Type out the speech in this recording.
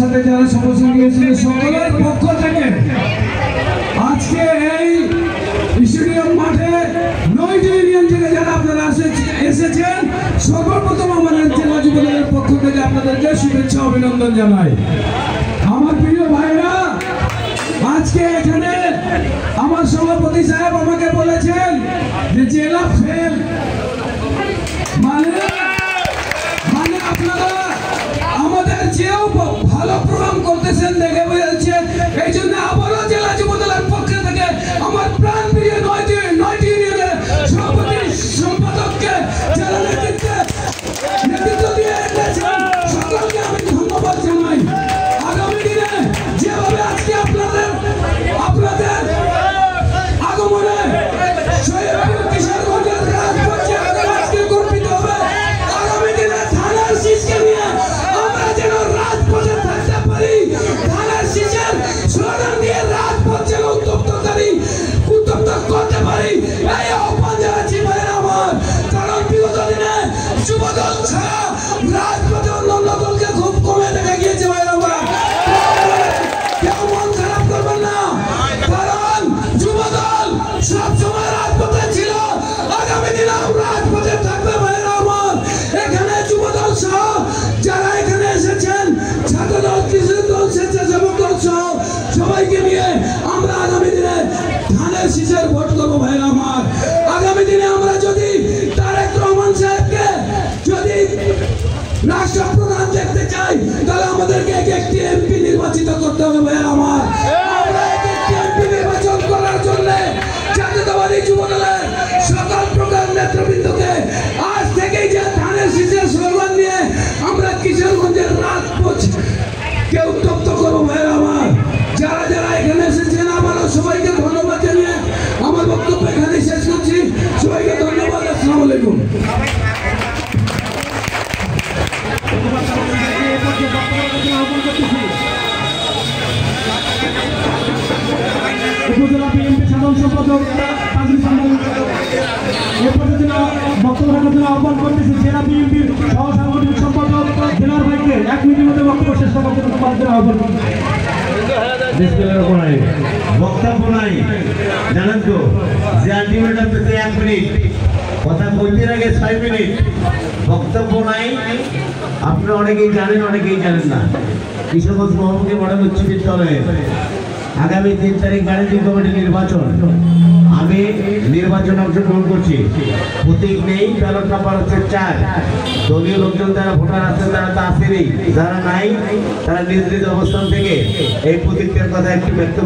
সাথে যারা সমস্যা নিয়েছিলেন সকলের পক্ষ থেকে আজকে এই স্টেডিয়াম মাঠে 9টি ইউনিয়ন থেকে যারা আপনারা এসেছেন সর্বপ্রথম আমাদের জেলা যুবদলের পক্ষ থেকে আপনাদেরকে শুভেচ্ছা অভিনন্দন জানাই। আমার প্রিয় ভাইরা, আজকে এখানে আমার সভাপতি সাহেব আমাকে বলেছেন যে জেলা ফেল মানে আপনারা আমাদের চেয়েও ভালো প্রোগ্রাম করতেছেন দেখে বলছে, এই জন্য আবারও জেলা যুবদলের পক্ষ থেকে আমার প্রাণ প্রিয় 9টি ইউনিয়নের সভাপতি সম্পাদককে জেলা নেতৃত্ব দিয়ে এনেছেন সকলকে আমি ধন্যবাদ জানাই। আগামী দিনে যেভাবে আজকে আপনাদের আগমনে শহীদপুর কিশোরগঞ্জের রাজপথে আজকে গর্বিত হবে, আগামী দিনে থানার শীষকে নিয়ে আমরা যেন রাজপথে থাকতে পারি, থানার শীষের স্লোগান দিয়ে রাজপথ যেন উত্তপ্ত করতে পারি, এই আহ্বান জানাচ্ছি ভাইরা আমার। কারণ বিগত দিনে যুবদল ছাড়া রাজপথে অন্যান্য দলকে খুব কমে দেখা গিয়েছে ভাইরা আমার। কেউ মন খারাপ করবেন না, কারণ যুবদল সবসময় রাজপথে ছিল, আগামী দিনেও রাজপথে থাকবে ভাইরা আমার। এখানে যুবদল সহ যারা এখানে এসেছেন, ছাত্রদল, কৃষক দল, স্বেচ্ছাসেবক দল সহ সবাইকে নিয়ে আমরা আগামী দিনে ধানের শীষের ভোট করবো ভাইরা আমার। আগামী দিনে আমরা যদি তারেক রহমান সাহেবকে যদি রাষ্ট্রপ্রধান দেখতে চাই, তাহলে আমাদেরকে একটি এমপি নির্বাচিত করতে হবে ভাইরা আমার। আমরা একটি এমপি নির্বাচন করার জন্য জাতীয়তাবাদী যুবদলের সকল প্রকার নেতৃবৃন্দকে আজ থেকেই যে ধানের শীষের স্লোগান নিয়ে আমরা কিশোরগঞ্জের রাজপথ কে উত্তপ্ত করবো ভাইরা আমার। যারা যারা এখানে এসেছেন আমারও সবাইকে ধন্যবাদ জানিয়ে আমার বক্তব্য এখানে শেষ করছি। সবাইকে ধন্যবাদ। আসসালামু আলাইকুম। উপজেলা বিএনপি সাধারণ সম্পাদক বক্তব্য রাখার জন্য আহ্বান করতেছি জেলা বিএনপির সহ সাংগঠনিক সম্পাদক জেলার ভাইকে 1 মিনিটের মধ্যে বক্তব্য শেষ করার জন্য আহ্বান করতেছি। বক্তব্য নাই জানেন তো যে আলটিমেটাম পেতে 1 মিনিট, কথা বলতে আগে 6 মিনিট, বক্তব্য নাই। আপনারা অনেকেই জানেন, অনেকেই জানেন না, কিশোরগঞ্জ মহকুমা মডেল উচ্চ বিদ্যালয়ে আগামী 3 তারিখ বাণিজ্য কমিটি নির্বাচন। আমি নির্বাচনে অংশগ্রহণ করছি। প্রতীক নেই, ব্যালট নাম্বার হচ্ছে 4। দলীয় লোকজন যারা ভোটার আছেন তারা তো আসেনি, যারা নাই তারা নিজ নিজ অবস্থান থেকে এই প্রতীকের কথা একটু ব্যক্ত